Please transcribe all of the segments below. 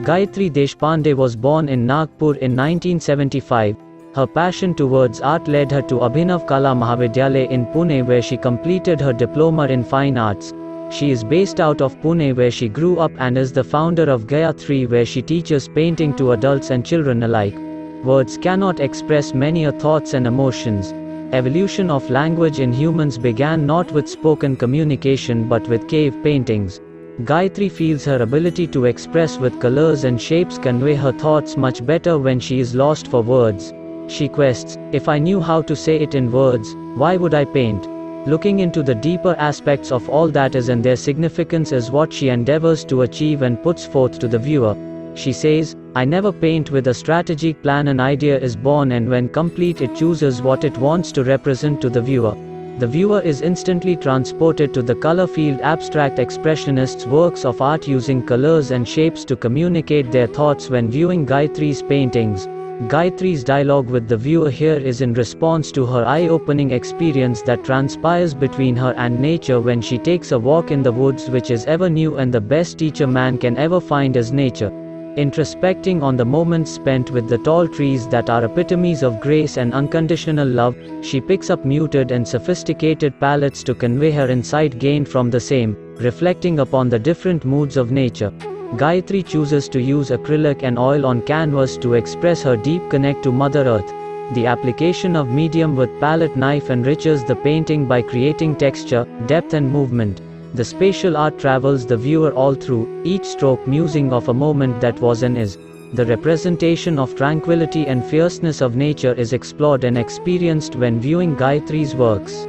Gayatri Deshpande was born in Nagpur in 1975. Her passion towards art led her to Abhinav Kala Mahavidyalaya in Pune, where she completed her diploma in fine arts. She is based out of Pune, where she grew up, and is the founder of Gayatri, where she teaches painting to adults and children alike. Words cannot express many thoughts and emotions. Evolution of language in humans began not with spoken communication but with cave paintings. Gayatri feels her ability to express with colors and shapes convey her thoughts much better when she is lost for words. She quests, "If I knew how to say it in words, why would I paint?" Looking into the deeper aspects of all that is and their significance is what she endeavors to achieve and puts forth to the viewer. She says, "I never paint with a strategic plan. An idea is born, and when complete it chooses what it wants to represent to the viewer. The viewer is instantly transported to the color field." Abstract expressionists' works of art using colors and shapes to communicate their thoughts when viewing Gayatri's paintings. Gayatri's dialogue with the viewer here is in response to her eye-opening experience that transpires between her and nature when she takes a walk in the woods, which is ever new, and the best teacher man can ever find is nature. Introspecting on the moments spent with the tall trees that are epitomes of grace and unconditional love, she picks up muted and sophisticated palettes to convey her insight gained from the same, reflecting upon the different moods of nature. Gayatri chooses to use acrylic and oil on canvas to express her deep connect to Mother Earth. The application of medium with palette knife enriches the painting by creating texture, depth and movement. The spatial art travels the viewer all through, each stroke musing of a moment that was and is. The representation of tranquility and fierceness of nature is explored and experienced when viewing Gayatri's works.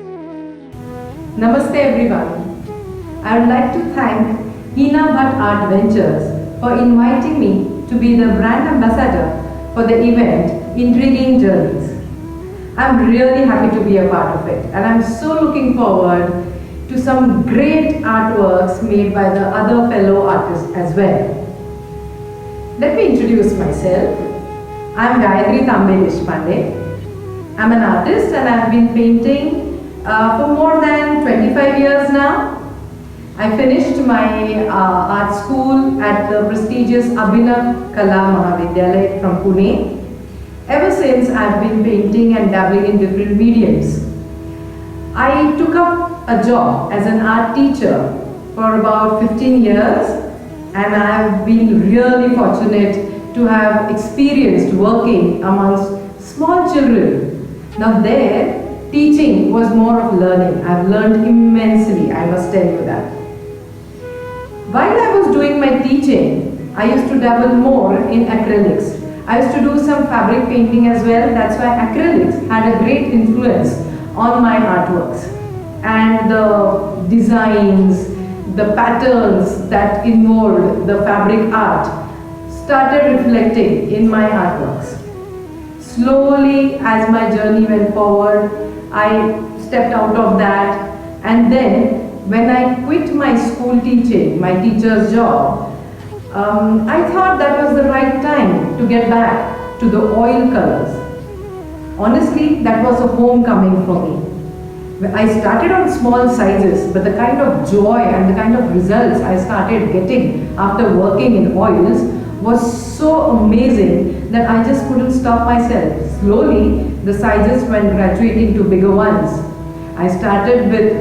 Namaste everyone. I would like to thank Hina Bhatt Art Ventures for inviting me to be the brand ambassador for the event Intriguing Journeys. I'm really happy to be a part of it, and I'm so looking forward to some great artworks made by the other fellow artists as well. Let me introduce myself. I'm Gayatri Deshpande. I'm an artist and I've been painting for more than 25 years now. I finished my art school at the prestigious Abhinav Kala Mahavidyalaya from Pune. Ever since, I've been painting and dabbling in different mediums. I took up a job as an art teacher for about 15 years, and I've been really fortunate to have experienced working amongst small children. Now there, teaching was more of learning. I've learned immensely, I must tell you that. While I was doing my teaching, I used to dabble more in acrylics. I used to do some fabric painting as well. That's why acrylics had a great influence on my artworks. And the designs, the patterns that involved the fabric art started reflecting in my artworks. Slowly, as my journey went forward, I stepped out of that, and then when I quit my school teaching, my teacher's job, I thought that was the right time to get back to the oil colors. Honestly, that was a homecoming for me. I started on small sizes, but the kind of joy and the kind of results I started getting after working in oils was so amazing that I just couldn't stop myself. Slowly, the sizes went graduating to bigger ones. I started with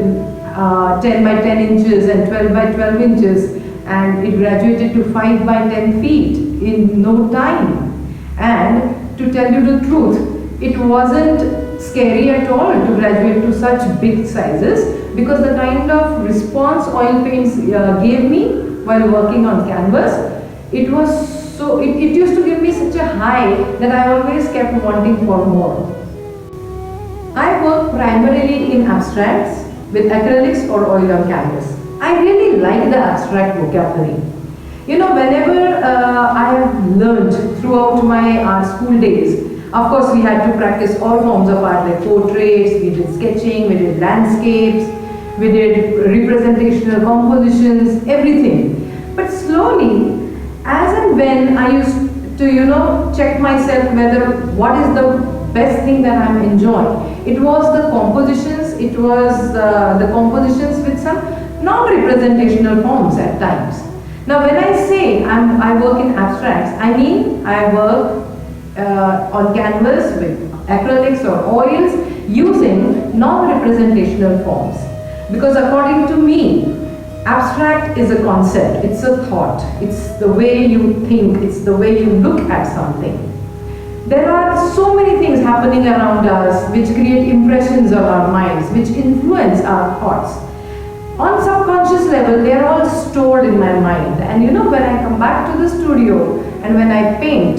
10 by 10 inches and 12 by 12 inches, and it graduated to 5 by 10 feet in no time. And to tell you the truth, it wasn't scary at all to graduate to such big sizes, because the kind of response oil paints gave me while working on canvas, it used to give me such a high that I always kept wanting for more. I work primarily in abstracts with acrylics or oil on canvas. I really like the abstract vocabulary. You know, whenever I have learned throughout my art school days, of course we had to practice all forms of art like portraits, we did sketching, we did landscapes, we did representational compositions, everything. But slowly, as and when I used to, check myself whether what is the best thing that I'm enjoying, it was the compositions, it was the compositions with some non-representational forms at times. Now when I say I work in abstracts, I mean I work on canvas with acrylics or oils using non-representational forms. Because according to me, abstract is a concept, it's a thought, it's the way you think, it's the way you look at something. There are so many things happening around us which create impressions on our minds, which influence our thoughts. On subconscious level, they are all stored in my mind. And you know, when I come back to the studio and when I paint,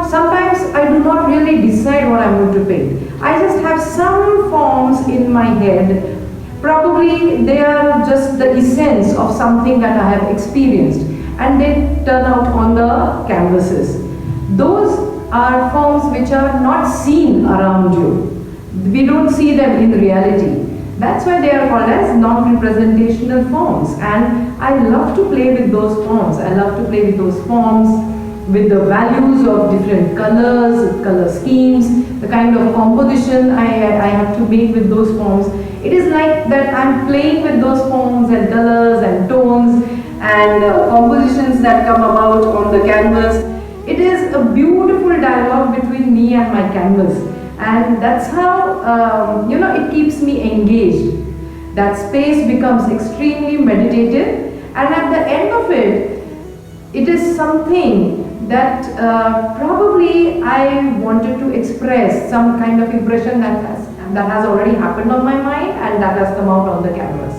sometimes I do not really decide what I'm going to paint. I just have some forms in my head. Probably they are just the essence of something that I have experienced, and they turn out on the canvases. Those are forms which are not seen around you. We don't see them in reality. That's why they are called as non-representational forms, and I love to play with those forms. I love to play with those forms, with the values of different colors, color schemes, the kind of composition I have to make with those forms. It is like that I'm playing with those forms and colors and tones and compositions that come about on the canvas. It is a beautiful dialogue between me and my canvas, and that's how it keeps me engaged. That space becomes extremely meditative, and at the end of it, it is something that probably I wanted to express some kind of impression that has already happened on my mind and that has come out on the canvas.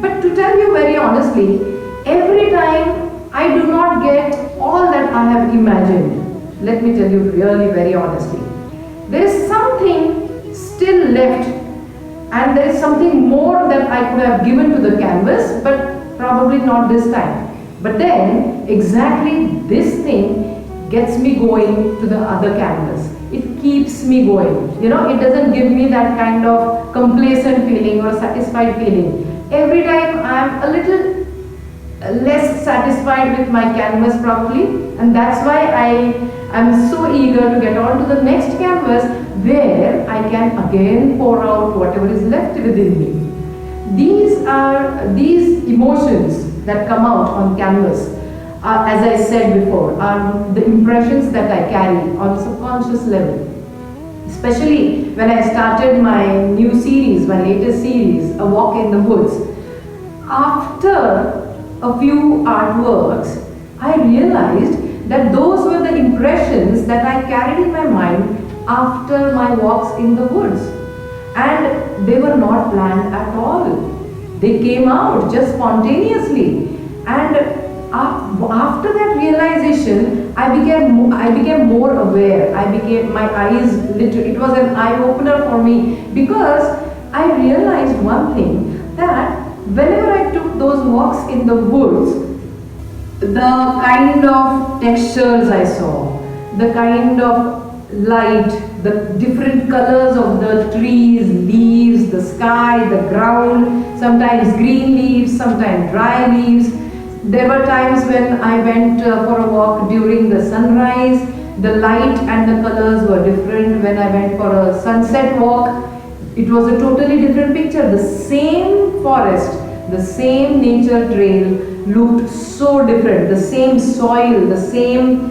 But to tell you very honestly, every time I do not get all that I have imagined. Let me tell you really very honestly. There is something still left, and there is something more that I could have given to the canvas, but probably not this time. But then exactly this thing gets me going to the other canvas. It keeps me going. It doesn't give me that kind of complacent feeling or satisfied feeling. Every time I'm a little less satisfied with my canvas probably, and that's why I am so eager to get on to the next canvas where I can again pour out whatever is left within me. These emotions that come out on canvas, as I said before, are the impressions that I carry on subconscious level. Especially when I started my new series, my latest series, A Walk in the Woods. After a few artworks, I realized that those were the impressions that I carried in my mind after my walks in the woods. And they were not planned at all. They came out just spontaneously, and after that realization, I became more aware. My eyes it was an eye opener for me, because I realized one thing, that whenever I took those walks in the woods, the kind of textures I saw, the kind of light, the different colors of the trees, leaves, the sky, the ground, sometimes green leaves, sometimes dry leaves. There were times when I went for a walk during the sunrise, the light and the colors were different. When I went for a sunset walk, it was a totally different picture. The same forest, the same nature trail looked so different. The same soil, the same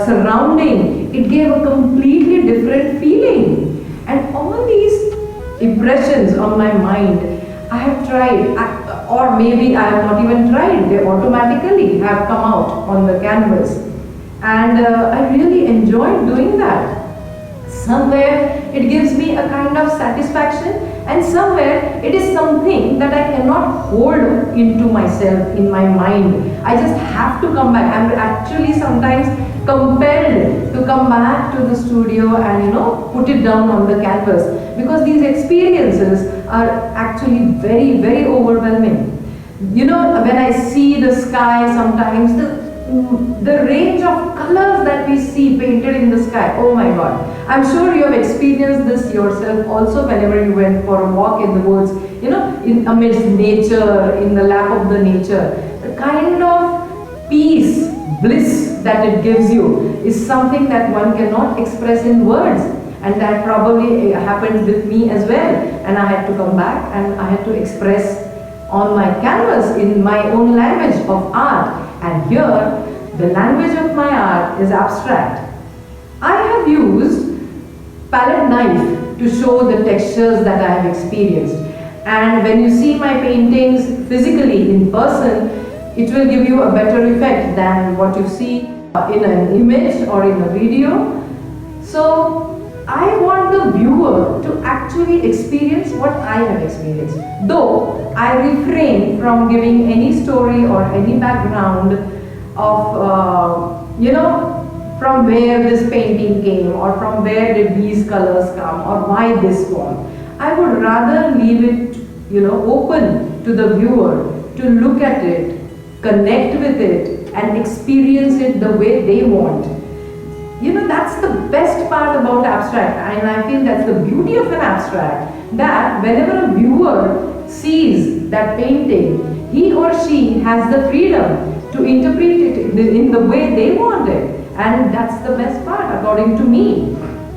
surrounding, it gave a completely different feeling. And all these impressions on my mind, I have tried, or maybe I have not even tried, they automatically have come out on the canvas. And I really enjoyed doing that. Somewhere it gives me a kind of satisfaction, and somewhere it is something that I cannot hold into myself, in my mind. I just have to come back. I'm actually sometimes compelled to come back to the studio and put it down on the canvas, because these experiences are actually very, very overwhelming. When I see the sky, sometimes the range of colors that we see painted in the sky, oh my God. I'm sure you have experienced this yourself also whenever you went for a walk in the woods, amidst nature, in the lap of the nature. The kind of peace, bliss that it gives you is something that one cannot express in words. And that probably happened with me as well. And I had to come back and I had to express on my canvas in my own language of art. And here, the language of my art is abstract. I have used palette knife to show the textures that I have experienced. And when you see my paintings physically in person, it will give you a better effect than what you see in an image or in a video. So I want the viewer to actually experience what I have experienced. Though I refrain from giving any story or any background of, from where this painting came, or from where did these colors come, or why this form. I would rather leave it, open to the viewer to look at it, connect with it, and experience it the way they want. That's the best part about abstract, and I feel that's the beauty of an abstract, that whenever a viewer sees that painting, he or she has the freedom to interpret it in the way they want it. And that's the best part, according to me.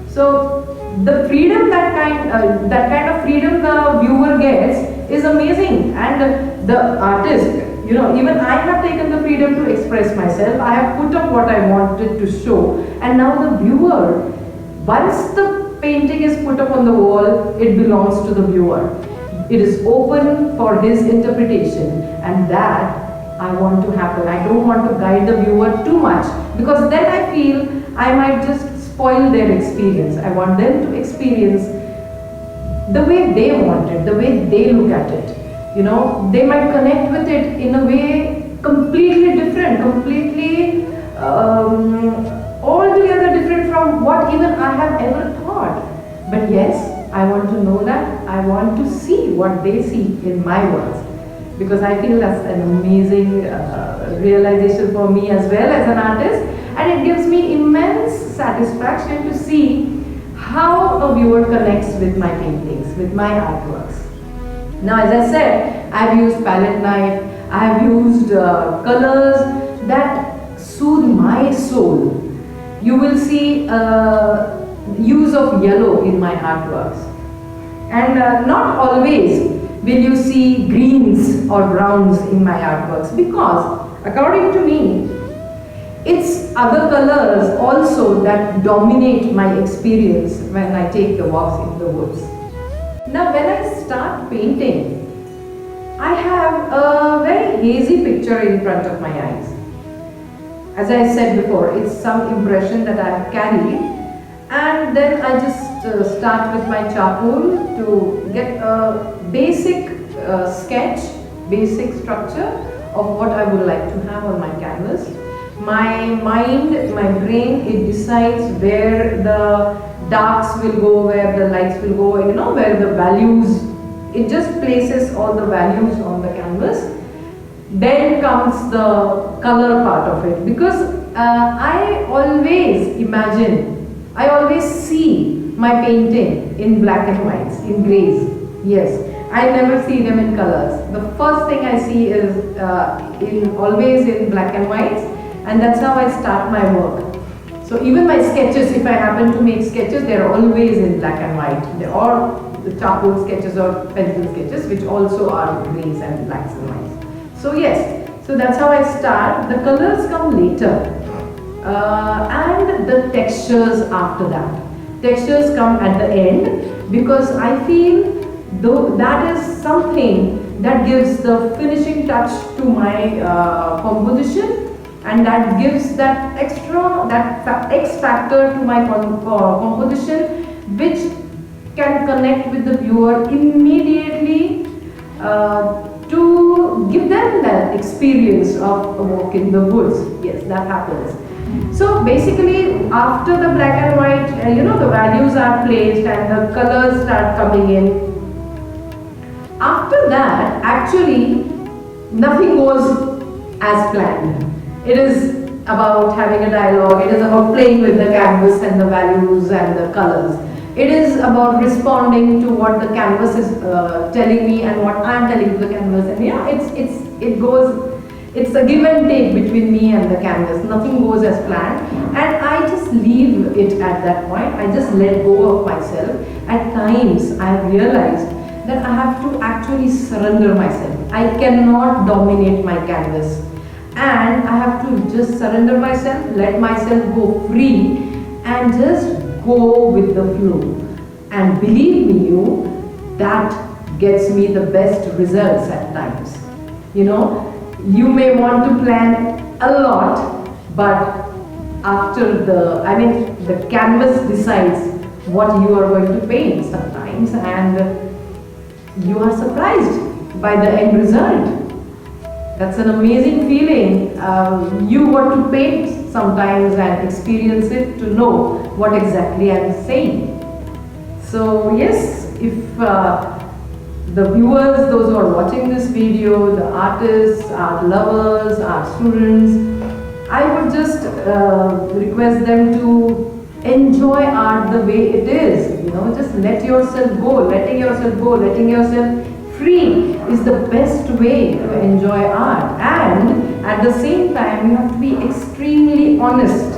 So the freedom, that kind of freedom the viewer gets is amazing. And the artist, even I have taken the freedom to express myself. I have put up what I wanted to show, and now the viewer, once the painting is put up on the wall, it belongs to the viewer. It is open for his interpretation, and that I want to happen. I don't want to guide the viewer too much, because then I feel I might just spoil their experience. I want them to experience the way they want it, the way they look at it. They might connect with it in a way completely different, completely altogether different from what even I have ever thought. But yes, I want to know that. I want to see what they see in my words, because I feel that's an amazing realization for me as well as an artist, and it gives me immense satisfaction to see how a viewer connects with my paintings, with my artworks. Now, as I said, I've used palette knife, I've used colors that soothe my soul. You will see use of yellow in my artworks, and not always will you see greens or browns in my artworks, because according to me, it's other colors also that dominate my experience when I take the walks in the woods. Now, when I start painting, I have a very hazy picture in front of my eyes. As I said before, it's some impression that I have carried, and then I just start with my charcoal to get a basic sketch, basic structure of what I would like to have on my canvas. My mind, my brain, it decides where the darks will go, where the lights will go, where the values, it just places all the values on the canvas. Then comes the color part of it, because I always imagine, I always see my painting in black and whites, in grays. Yes, I never see them in colors. The first thing I see is always in black and whites, and that's how I start my work. So even my sketches, if I happen to make sketches, they're always in black and white. They're all the charcoal sketches or pencil sketches, which also are grays and blacks and whites. So yes, so that's how I start. The colors come later, and the textures after that. Textures come at the end, because I feel though that is something that gives the finishing touch to my composition, and that gives that extra, that X factor to my composition, which can connect with the viewer immediately to give them that experience of a walk in the woods. Yes, that happens. So basically, after the black and white, the values are placed and the colors start coming in. After that, actually, nothing goes as planned. It is about having a dialogue, it is about playing with the canvas and the values and the colors. It is about responding to what the canvas is telling me and what I am telling to the canvas. And it's a give and take between me and the canvas. Nothing goes as planned, and I just leave it at that point. I just let go of myself. At times I have realized then I have to actually surrender myself. I cannot dominate my canvas, and I have to just surrender myself, let myself go free, and just go with the flow. And believe me, that gets me the best results at times. You may want to plan a lot, but after the canvas decides what you are going to paint sometimes, and you are surprised by the end result. That's an amazing feeling. You got to paint sometimes and experience it to know what exactly I'm saying. So yes, if the viewers, those who are watching this video, the artists, art lovers, art students, I would just request them to enjoy art the way it is. Just let yourself go. Letting yourself free is the best way to enjoy art. And at the same time, you have to be extremely honest.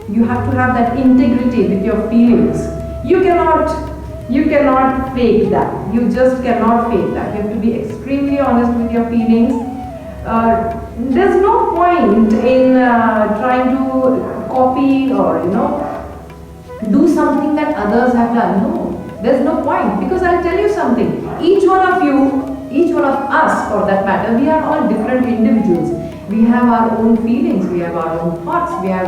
You have to have that integrity with your feelings. You cannot fake that. You just cannot fake that. You have to be extremely honest with your feelings. There's no point in trying to copy or do something that others have done. No, there's no point, because I'll tell you something. Each one of us for that matter, we are all different individuals. We have our own feelings, we have our own thoughts, we have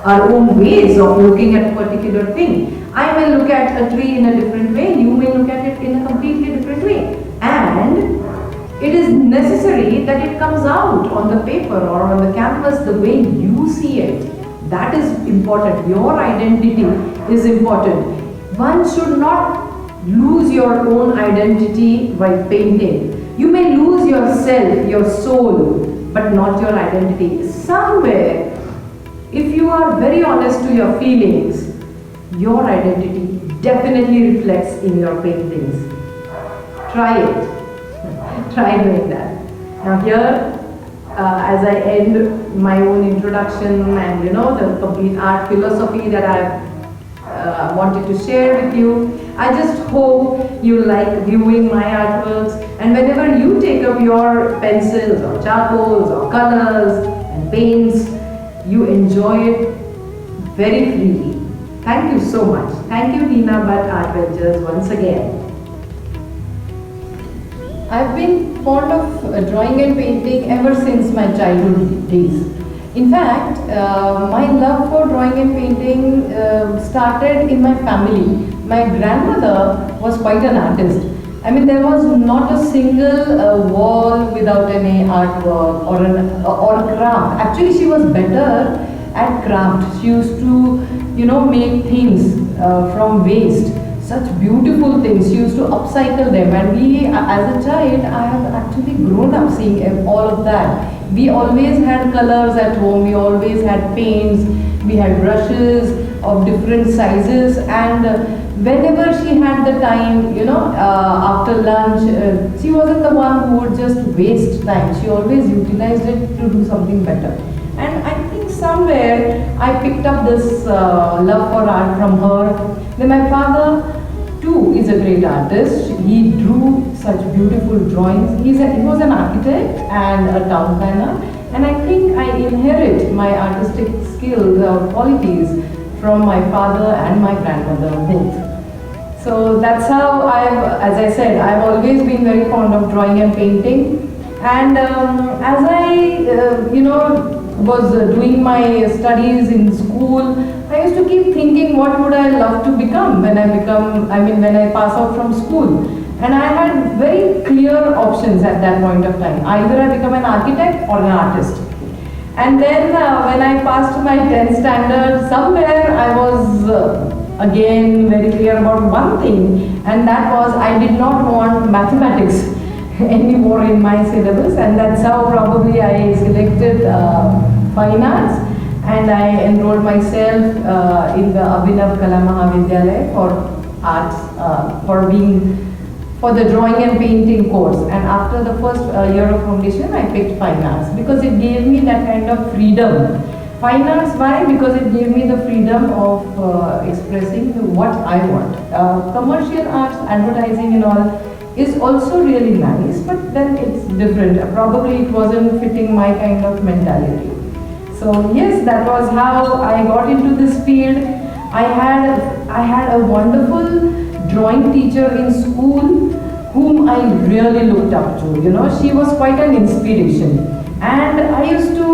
our own ways of looking at a particular thing. I may look at a tree in a different way, you may look at it in a completely different way. And it is necessary that it comes out on the paper or on the canvas the way you see it. That is important. Your identity is important. One should not lose your own identity by painting. You may lose yourself, your soul, but not your identity. Somewhere, if you are very honest to your feelings, your identity definitely reflects in your paintings. Try it. Try doing that. Now here, as I end my own introduction and the complete art philosophy that I've wanted to share with you, I just hope you like viewing my artworks, and whenever you take up your pencils or charcoals or colors and paints, you enjoy it very freely. Thank you so much. Thank you, Hina Bhatt Art Ventures, once again. I've been fond of drawing and painting ever since my childhood days. In fact, my love for drawing and painting started in my family. My grandmother was quite an artist. There was not a single wall without any artwork or craft. Actually, she was better at craft. She used to, make things from waste. Such beautiful things. She used to upcycle them, and we, as a child, I have actually grown up seeing all of that. We always had colors at home. We always had paints. We had brushes of different sizes, and whenever she had the time, after lunch, she wasn't the one who would just waste time. She always utilized it to do something better. And I think somewhere I picked up this love for art from her. Then my father too is a great artist. He drew such beautiful drawings. He was an architect and a town planner. And I think I inherit my artistic skills or qualities from my father and my grandmother both. So that's how as I said, I've always been very fond of drawing and painting. And as I, was doing my studies in school, I used to keep thinking, what would I love to become when I pass out from school. And I had very clear options at that point of time. Either I become an architect or an artist. And then when I passed my 10th standard, somewhere I was again very clear about one thing, and that was I did not want mathematics anymore in my syllabus, and that's how probably I selected fine arts, and I enrolled myself in the Abhinav Kala Mahavidyalaya for arts, for the drawing and painting course. And after the first year of foundation, I picked fine arts because it gave me that kind of freedom. Fine arts, why? Because it gave me the freedom of expressing what I want. Commercial arts, advertising and all, is also really nice, but then it's different. Probably it wasn't fitting my kind of mentality. So yes, that was how I got into this field. I had a wonderful drawing teacher in school whom I really looked up to. You know, she was quite an inspiration. And I used to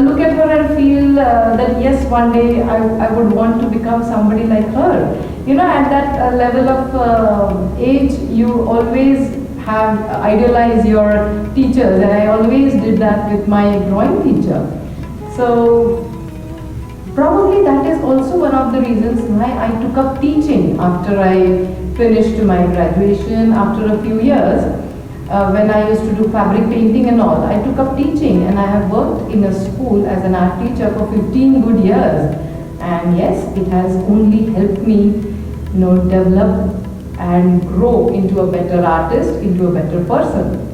look at her and feel that yes, one day I would want to become somebody like her. You know, at that level of age, you always have idealize your teachers, and I always did that with my drawing teacher. So probably that is also one of the reasons why I took up teaching after I finished my graduation. After a few years, when I used to do fabric painting and all, I took up teaching, and I have worked in a school as an art teacher for 15 good years. And yes, it has only helped me, develop and grow into a better artist, into a better person.